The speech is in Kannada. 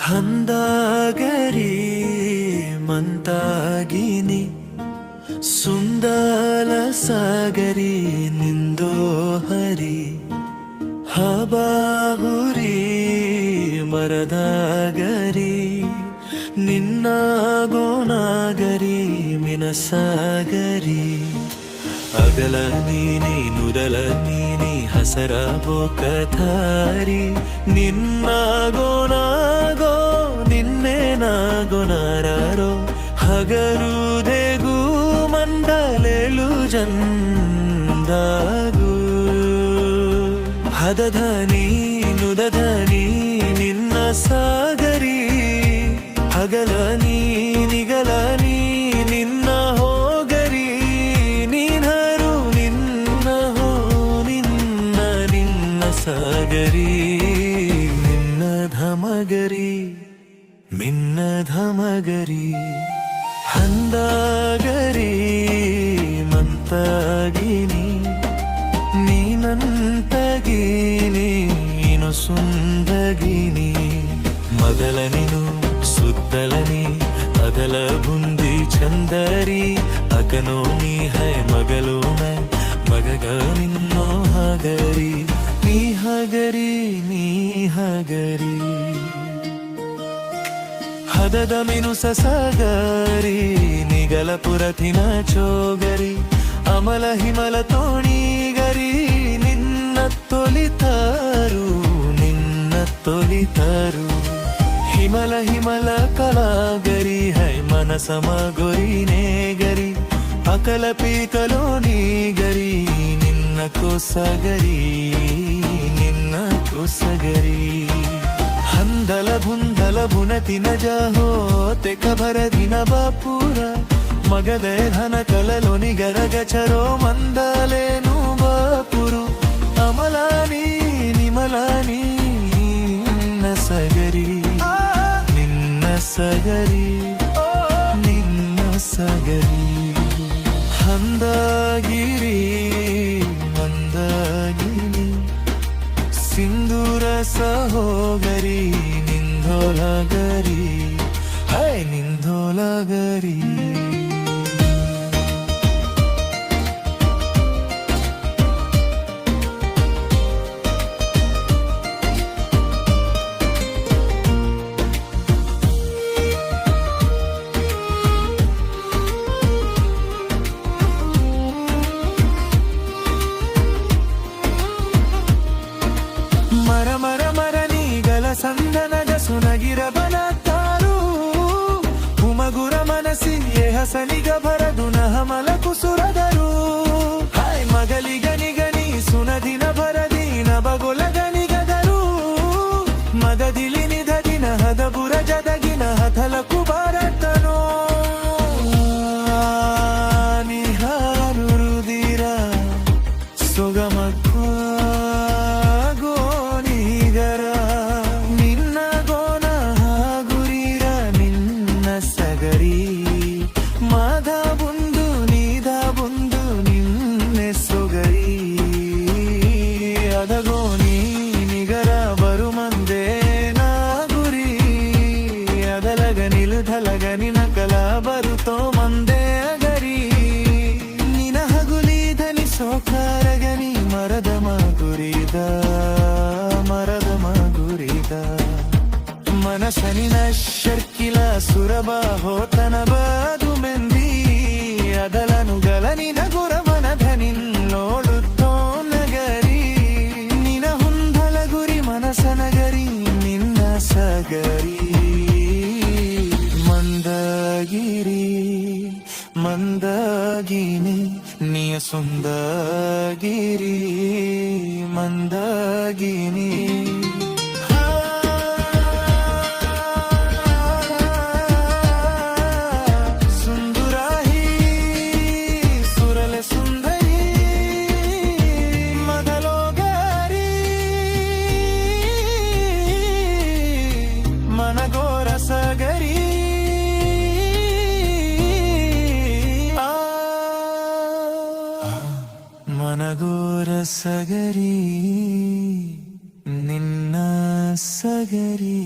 ಹಂದಾಗರಿ ಮಂತಾಗಿನಿ ಸುಂದರ ಸಾಗರಿ ನಿಂದೋ ಹರಿ ಹಬಾಹುರಿ ಮರದಾಗರಿ ನಿನ್ನಾಗೋನಾಗರಿ ಮಿನಸಾಗರಿ ಅಗಲ ನೀನಿ ನುರಲ ನೀನಿ ಹಸರ ಬೋಕಥಾರಿ ನಿನ್ನಾಗೋನಾಗೋ ನಿನ್ನೆನಾಗೋನಾರೋ ಹಗರುದೆಗೂ ಮಂಡಲೆಲು ಜಂದಾಗು ಹದಧನಿ ನುದಧನಿ ನಿನ್ನ ಸಾಗರಿ ಹಗಲ ನೀ ನಿಗಲ ನೀ ನಿನ್ನ ಹೋಗರಿ ನೀನರು ನಿನ್ನ ಹೋ ನಿನ್ನ ನಿನ್ನ ಸಾಗರಿ ನಿನ್ನ ಧಮಗರಿ ಮಿನ್ನ ಧಮಗರಿ ಹಂದಾಗರಿ ಮಂತಾಗಿನಿ ನೀನಂತಗಿನಿ ನೀನು ಸುಂದಗಿನಿ ಮಗಲ ನೀನು ಸುತ್ತಲನಿ ಅಗಲ ಬುಂದಿ ಚಂದರಿ ಅಕನೋ ನೀ ಹೈ ಮಗಲೋ ಮೈ ಮಗಗ ನಿನ್ನೋ ಹಗರಿ ನೀ ಹಗರಿ ನೀ ಹಗರಿ ಹದದ ಮಿನು ಸಸಗರಿ ನಿಗಲ ಪುರತಿನ ಚೋಗರಿ ಅಮಲ ಹಿಮಲ ತೋಣಿಗರಿ ನಿನ್ನ ತೊಲಿತಾರು ನಿನ್ನ ತೊಲಿತಾರು ಹಿಮಲ ಹಿಮಲ ಕಲಾಗರಿ ಹೈ ಮನಸ ಮಗೊರಿ ನೇಗರಿ ಅಕಲ ಪೀಕಲೋ ನೀಗರಿ ನಿನ್ನ ಕೊಸಗರಿ ನಿನ್ನ ಕೊಸಗರಿ ಹಂದಲ ಭುಂದಲ ಭುನತಿನ ಜಹೋ ತೆಕ ಭರದಿನ ಬಾಪುರ ಮಗದೆ ಧನ ಕಲಲೊನಿ ಗರಗಚರೋ ಮಂದಲೇನು ಬಾಪುರು ಅಮಲಾನಿ ನಿಮಲಾನಿ ನಿನ್ನ ಸಗರಿ ನಿನ್ನ ಸಗರಿ ನಿನ್ನ ಸಗರಿ ಹಂದಾಗಿರಿ ಮಂದಾಗಿರಿ ಸಿಂಧೂರ ಸಹೋಗರಿ ನಿಂದೋಲಗರಿ ಹೈ ನಿಂದೋಲಗರಿ ಮರ ಮರ ಮರ ನೀಗಲ ಸಂದನದ ಸುನಗಿರ ಬನತ್ತಾರು ಉಮಗುರ ಮನಸ್ಸಿಗೆ ಹಸನಿಗ ಭರದು ನಹಮಲ ಕುಸುರದರು ಹಾಯ್ ಮಗಲಿಗ ನಿಗನಿ ಸುನದಿನ ಭರದಿನ ಬಗೊಲಗನಿಗದರು ಮದದಿಲಿ ನಿಧದಿನ ಹದಬುರ ಜದಗಿನ ಹಥಲ ಕುಬಾರತನೋ ನಿಹಾರು ರುದಿರ ಸೊಗಮಕ್ಕೂ ಮಾಧ ಬುಂದು ನೀದ ಬುಂದು ನಿನ್ನೆ ಸೊಗರಿ ಅದಗೋ ನೀ ನಿಗರ ಬರು ಮಂದೆ ನಾ ಗುರಿ ಅದಲಗ ನಿಲುಧಲಗ ನಿನ ಕಲ ಬರುತ್ತೋ ಮಂದೆ ಅಗರಿ ನಿನ ಹಗುಲಿ ಧನಿ ಸೋಕಾರಗನಿ ಮರದ ಮಗುರಿದ ಮರದ ಮಗುರಿದ ಮನಸನಿನ ಶರ್ಕಿಲ ಸುರಬ ಹೋತನ ಬಾದು ಮೆಂದಿ ಅದಲನು ಗಲನಿನ ಗುರಮನ ಧನಿನ್ನೋಡುತ್ತೋ ನಗರಿ ನಿನ ಹುಂದಲ ಗುರಿ ಮನಸನಗರಿ ನಿನ್ನ ಸಗರಿ ಮಂದಗಿರಿ ಮಂದಗಿನಿ ನಿಯ ಸುಂದಗಿರಿ ಮಂದಗಿನಿ ಮನಗೋರ ಸಗರಿ ಮನಗೋರ ಸಗರಿ ನಿನ್ನ ಸಗರಿ